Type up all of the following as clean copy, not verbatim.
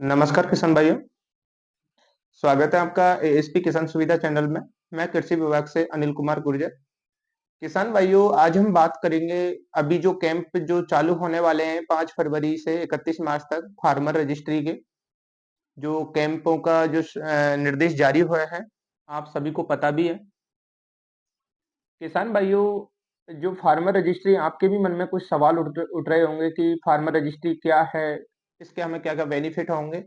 नमस्कार किसान भाइयों, स्वागत है आपका एएसपी किसान सुविधा चैनल में। मैं कृषि विभाग से अनिल कुमार गुर्जर। किसान भाइयों, आज हम बात करेंगे अभी जो कैंप जो चालू होने वाले हैं 5 फरवरी से 31 मार्च तक फार्मर रजिस्ट्री के जो कैंपों का जो निर्देश जारी हुए हैं, आप सभी को पता भी है। किसान भाइयों, जो फार्मर रजिस्ट्री आपके भी मन में कुछ सवाल उठ रहे होंगे कि फार्मर रजिस्ट्री क्या है, इसके हमें क्या-क्या बेनिफिट होंगे।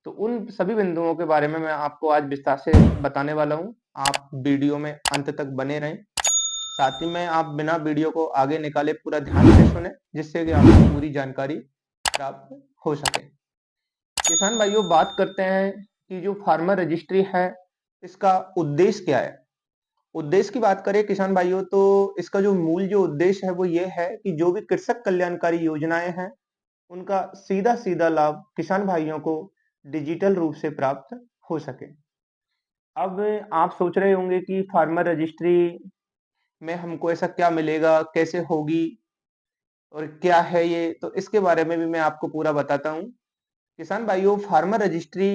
तो उन सभी बिंदुओं के बारे में मैं आपको आज विस्तार से बताने वाला हूँ। आप वीडियो में अंत तक बने रहें। साथ ही में आप बिना वीडियो को आगे निकाले पूरा ध्यान से सुनें, जिससे कि आपको पूरी जानकारी प्राप्त हो सके। किसान भाइयों, बात करते हैं कि जो फार्मर रजिस्ट्री है, इसका उद्देश्य क्या है? उद्देश्य की बात करें किसान भाइयों, तो इसका जो मूल जो उद्देश्य है वो ये है कि जो भी कृषक कल्याणकारी योजनाएं हैं, उनका सीधा-सीधा लाभ किसान भाइयों को डिजिटल रूप से प्राप्त हो सके। अब आप सोच रहे होंगे कि फार्मर रजिस्ट्री में हमको ऐसा क्या मिलेगा, कैसे होगी और क्या है ये? तो इसके बारे में भी मैं आपको पूरा बताता हूँ। किसान भाइयों, फार्मर रजिस्ट्री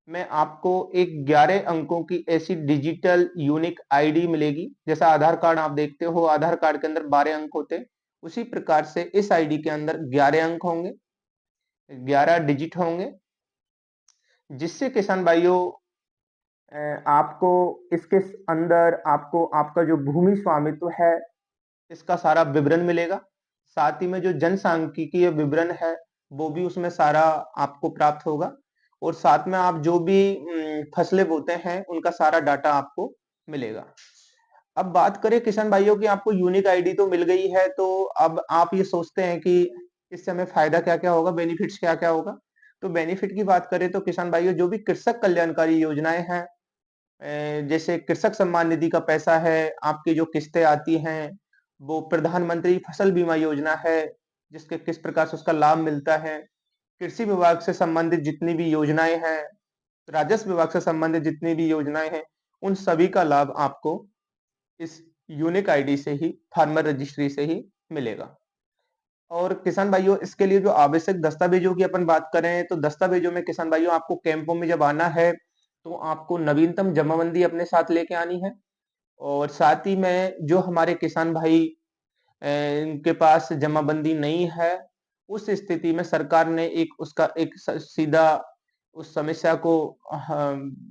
में आपको एक 11 अंकों की ऐसी डिजिटल यूनिक आईडी मिलेगी। जैसा आधार कार्ड आप देखते हो, आधार कार्ड के अंदर 12 अंक होते हैं, उसी प्रकार से इस आईडी के अंदर 11 अंक होंगे, 11 डिजिट होंगे, जिससे किसान भाइयों आपको इसके अंदर आपको आपका जो भूमि स्वामित्व है, इसका सारा विवरण मिलेगा। साथ ही में जो जनसांख्यिकीय विवरण है, वो भी उसमें सारा आपको प्राप्त होगा और साथ में आप जो भी फसलें बोते हैं, उनका सारा डाटा आपको मिलेगा। अब बात करें किसान भाइयों की, आपको यूनिक आईडी तो मिल गई है, तो अब आप ये सोचते हैं कि इससे हमें फायदा क्या-क्या होगा, बेनिफिट्स क्या-क्या होगा? तो बेनिफिट की बात करें तो किसान भाइयों, जो भी कृषक कल्याणकारी योजनाएँ हैं, जैसे कृषक सम्मान निधि का पैसा है, आपकी जो किस्तें आती हैं, वो प्रधानमंत्री फसल बीमा योजना है, जिसके किस प्रकार से उसका लाभ मिलता है। कृषि विभाग से संबंधित जितनी भी योजनाएँ हैं, राजस्व विभाग से संबंधित जितनी भी योजनाएँ हैं, उन सभी का लाभ आपको इस यूनिक आईडी से ही, फार्मर रजिस्ट्री से ही मिलेगा। और किसान भाइयों, इसके लिए जो आवश्यक दस्तावेजों की अपन बात करें, तो दस्तावेजों में किसान भाइयों आपको कैंपों में जब आना है, तो आपको नवीनतम जमाबंदी अपने साथ लेके आनी है और साथ ही में जो हमारे किसान भाई इनके पास जमाबंदी नहीं है, उस स्थिति में सरकार ने एक उसका एक सीधा उस समस्या को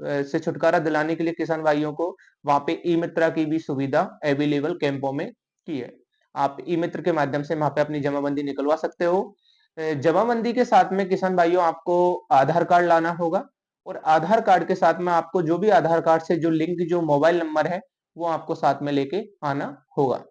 से छुटकारा दिलाने के लिए किसान भाइयों को वहाँ पे ई-मित्रा की भी सुविधा अवेलेबल कैंपों में की है। आप ई-मित्र के माध्यम से वहाँ पे अपनी जमाबंदी निकलवा सकते हो। जमाबंदी के साथ में किसान भाइयों आपको आधार कार्ड लाना होगा और आधार कार्ड के साथ में आपको जो भी आधार कार्ड से जो लिंक जो मोबाइल नंबर है, वो आपको साथ में लेके आना होगा।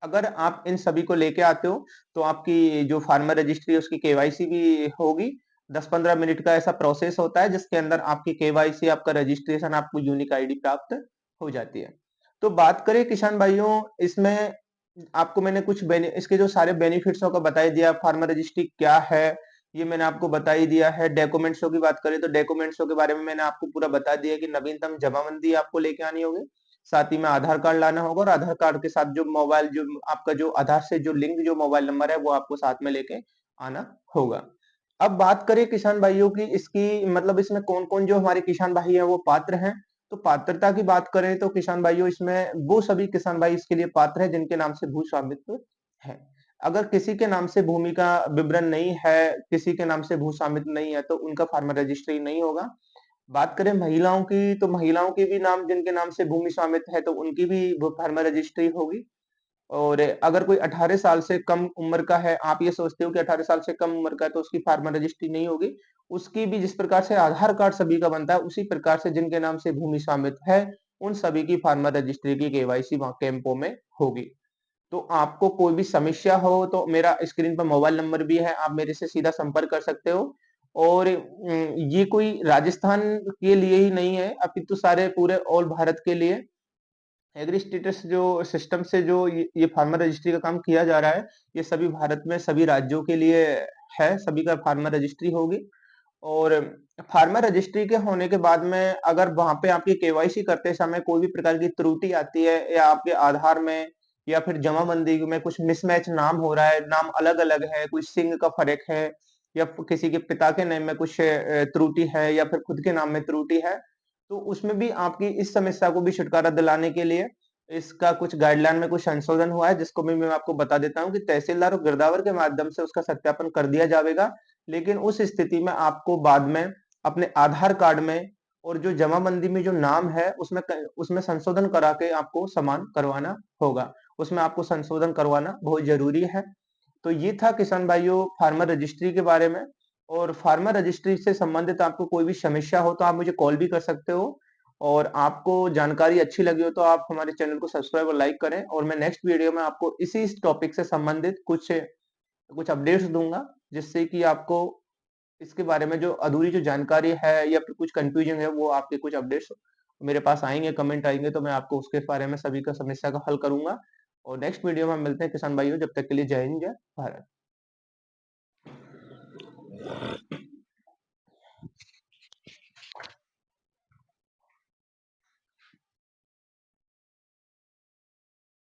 अगर आप इन सभी को लेके आते हो, तो आपकी जो फार्मर रजिस्ट्री है उसकी केवाईसी भी होगी। 10-15 मिनट का ऐसा प्रोसेस होता है जिसके अंदर आपकी केवाईसी, आपका रजिस्ट्रेशन, आपको यूनिक आईडी प्राप्त हो जाती है। तो बात करें किसान भाइयों, इसमें आपको मैंने कुछ इसके जो सारे बेनिफिट्सों का बता ही दिया। फार्मर रजिस्ट्री क्या है, ये मैंने आपको बता ही दिया है। डॉक्यूमेंट्सों की बात करें तो डॉक्यूमेंट्सों के बारे में मैंने आपको पूरा बता दिया कि नवीनतम जमाबंदी आपको लेके आनी होगी। साथ ही में आधार कार्ड लाना होगा और आधार कार्ड के साथ जो मोबाइल जो आपका जो आधार से जो लिंक जो मोबाइल नंबर है, वो आपको साथ में लेके आना होगा। अब बात करें किसान भाइयों की, इसकी मतलब इसमें कौन-कौन जो हमारे किसान भाई हैं वो पात्र हैं। तो पात्रता की बात करें तो किसान भाइयों, इसमें वो सभी किसान भाई इसके लिए पात्र हैं जिनके नाम से भू स्वामित्व है। अगर किसी के नाम से भूमि का विवरण नहीं है, किसी के नाम से भू स्वामित्व नहीं है, तो उनका फार्मर रजिस्ट्री नहीं होगा। बात करें महिलाओं की, तो महिलाओं के भी नाम जिनके नाम से भूमि स्वामित्व है, तो उनकी भी वो फार्मर रजिस्ट्री होगी। और अगर कोई 18 साल से कम उम्र का है, आप ये सोचते हो कि 18 साल से कम उम्र का है तो उसकी फार्मर रजिस्ट्री नहीं होगी। उसकी भी जिस प्रकार से आधार कार्ड सभी का बनता है, उसी प्रकार से जिनके नाम से भूमि स्वामित्व है, उन सभी की फार्मर रजिस्ट्री की केवाईसी वहाँ कैंपों में होगी। तो आपको कोई भी समस्या हो तो मेरा स्क्रीन पर मोबाइल नंबर भी है, आप मेरे से सीधा संपर्क कर सकते हो। और ये कोई राजस्थान के लिए ही नहीं है, अपितु सारे पूरे ऑल भारत के लिए एग्री स्टेटस जो सिस्टम से जो ये फार्मर रजिस्ट्री का काम किया जा रहा है, ये सभी भारत में सभी राज्यों के लिए है, सभी का फार्मर रजिस्ट्री होगी। और फार्मर रजिस्ट्री के होने के बाद में अगर वहाँ पे आपकी केवाईसी करते समय कोई भी प्रकार की त्रुटि आती है या आपके आधार में या फिर जमाबंदी में कुछ मिसमैच नाम हो रहा है, नाम अलग-अलग है, कोई सिंह का फ़र्क है या किसी के पिता के नाम में कुछ त्रुटि है या फिर खुद के नाम में त्रुटि है, तो उसमें भी आपकी इस समस्या को भी छुटकारा दिलाने के लिए इसका कुछ गाइडलाइन में कुछ संशोधन हुआ है, जिसको भी मैं आपको बता देता हूँ कि तहसीलदार और गिरदावर के माध्यम से उसका सत्यापन कर दिया जाएगा। लेकिन उस स्थिति में आपको बाद में अपने आधार कार्ड में और जो जमाबंदी में जो नाम है उसमें संशोधन करा के आपको सामान करवाना होगा। उसमें आपको संशोधन करवाना बहुत जरूरी है। तो ये था किसान भाइयों फार्मर रजिस्ट्री के बारे में। और फार्मर रजिस्ट्री से संबंधित आपको कोई भी समस्या हो तो आप मुझे कॉल भी कर सकते हो। और आपको जानकारी अच्छी लगी हो तो आप हमारे चैनल को सब्सक्राइब और लाइक करें, और मैं नेक्स्ट वीडियो में आपको इसी टॉपिक से संबंधित कुछ कुछ अपडेट्स दूंगा, जिससे कि आपको इसके बारे में जो अधूरी जो जानकारी है या फिर कुछ कंफ्यूजन है वो आपके कुछ अपडेट्स मेरे पास आएंगे, कमेंट आएंगे, तो मैं आपको उसके बारे में सभी का समस्या का हल करूंगा। और नेक्स्ट वीडियो में हम मिलते हैं किसान भाइयों, जब तक के लिए जय हिंद जय भारत।